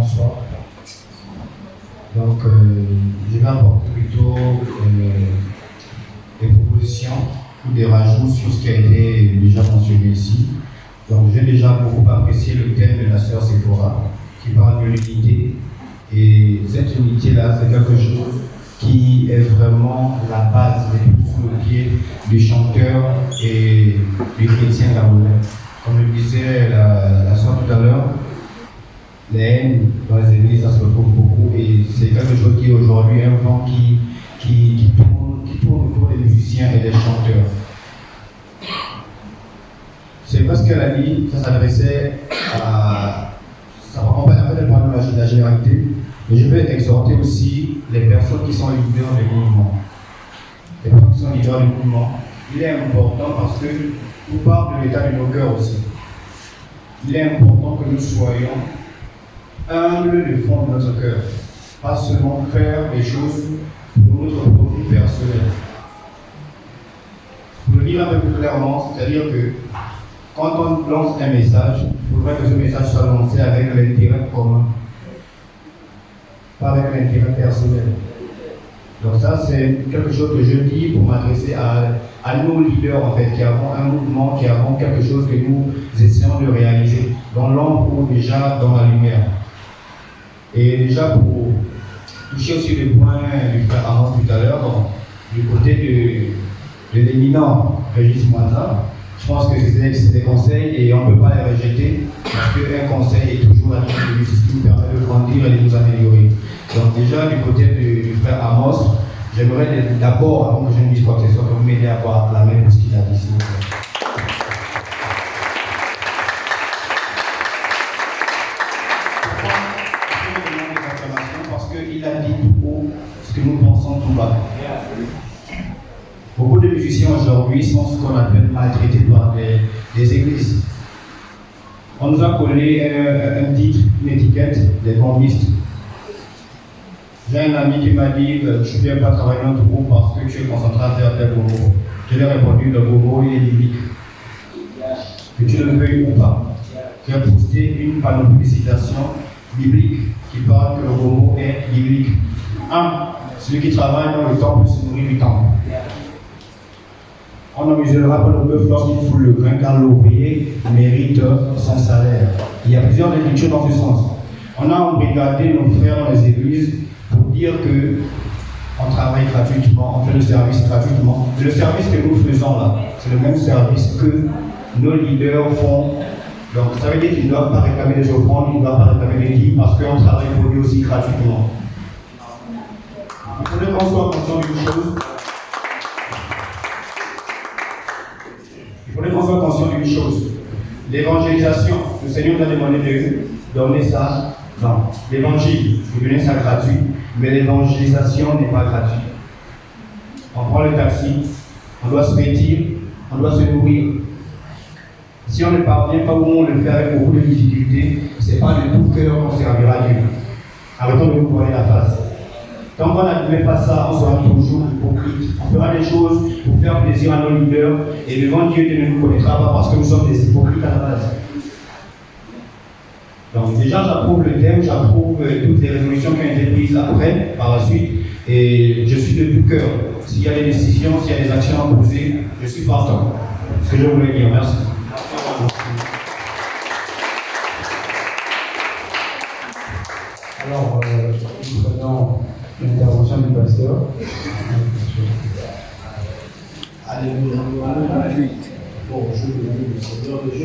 bonsoir. Donc, je vais apporter plutôt des propositions ou des rajouts sur ce qui a été déjà mentionné ici. Donc, j'ai déjà beaucoup apprécié le thème de la sœur Sephora, qui parle de l'unité. Et cette unité-là, c'est quelque chose qui est vraiment la base des tout sous le pied du chanteur et du chrétien gabonais. Comme le disait la soeur tout à l'heure, les haines dans les églises, ça se retrouve beaucoup et c'est quelque chose qui est aujourd'hui un vent qui tourne autour des musiciens et des chanteurs. C'est parce qu'elle a dit, ça s'adressait à. Ça ne prend pas la peine de prendre la généralité, mais je vais exhorter aussi les personnes qui sont leaders du mouvement. Les personnes qui sont leaders du mouvement, il est important parce que nous parlons de l'état de nos cœurs aussi. Il est important que nous soyons humbles du fond de notre cœur, pas seulement faire des choses pour notre profit personnel. Pour le dire un peu plus clairement, c'est-à-dire que quand on lance un message, il faudrait que ce message soit lancé avec l'intérêt commun, pas avec l'intérêt personnel. Donc ça, c'est quelque chose que je dis pour m'adresser à nos leaders, en fait, qui avons un mouvement, qui avons quelque chose que nous essayons de réaliser dans l'ombre ou déjà dans la lumière. Et déjà pour toucher aussi le point du frère Aaron tout à l'heure, du côté de l'éminent Régis Moisin, je pense que c'est des conseils et on ne peut pas les rejeter parce qu'un conseil est toujours la chose qui nous permet de grandir et de nous améliorer. Donc déjà du côté du frère Amos, j'aimerais d'abord, avant que je ne dise quoi que ce soit, que vous m'aidiez à voir la main pour ce qu'il a dit. Parce qu'il a dit tout haut ce que nous pensons tout bas. Beaucoup de musiciens aujourd'hui sont ce qu'on appelle maltraités par des églises. On nous a collé un titre, une étiquette, des bombistes. J'ai un ami qui m'a dit tu ne viens pas travailler dans notre groupe parce que tu es concentré à faire tel bobo. Je lui ai répondu le bobo il est biblique. Que tu le veuilles ou pas. J'ai posté une panoplie de citations bibliques qui parle que le bobo est biblique. 1. Celui qui travaille dans le temple se nourrit du temple. On ne mesurera pas le bœuf lorsqu'il fout le grain, car l'ouvrier mérite son salaire. Il y a plusieurs écritures dans ce sens. On a embrigadé nos frères dans les églises pour dire qu'on travaille gratuitement, on fait le service gratuitement. Et le service que nous faisons là, c'est le même service que nos leaders font. Donc ça veut dire qu'ils ne doivent pas réclamer des offrandes, ils ne doivent pas réclamer des dîmes parce qu'on travaille pour lui aussi gratuitement. Il faudrait qu'on soit conscient d'une chose. Il faudrait qu'on soit conscient d'une chose. L'évangélisation, le Seigneur nous a demandé de donner ça. Non, l'évangile, vous donnez ça gratuit, mais l'évangélisation n'est pas gratuite. On prend le taxi, on doit se vêtir, on doit se nourrir. Si on ne parvient pas où on le fait avec beaucoup de difficultés, ce n'est pas de tout cœur qu'on servira Dieu. Arrêtons de nous voiler la face. Tant qu'on n'admet pas ça, on sera toujours hypocrite. On fera des choses pour faire plaisir à nos leaders et devant Dieu, Dieu ne nous connaîtra pas parce que nous sommes des hypocrites à la base. Donc déjà, j'approuve le thème, j'approuve toutes les résolutions qui ont été prises après, par la suite, et je suis de tout cœur. S'il y a des décisions, s'il y a des actions à poser, je suis partant. C'est ce que je voulais dire. Merci. Alors, nous prenons l'intervention du pasteur. Alléluia. Bon, je vais demander le Seigneur de Dieu.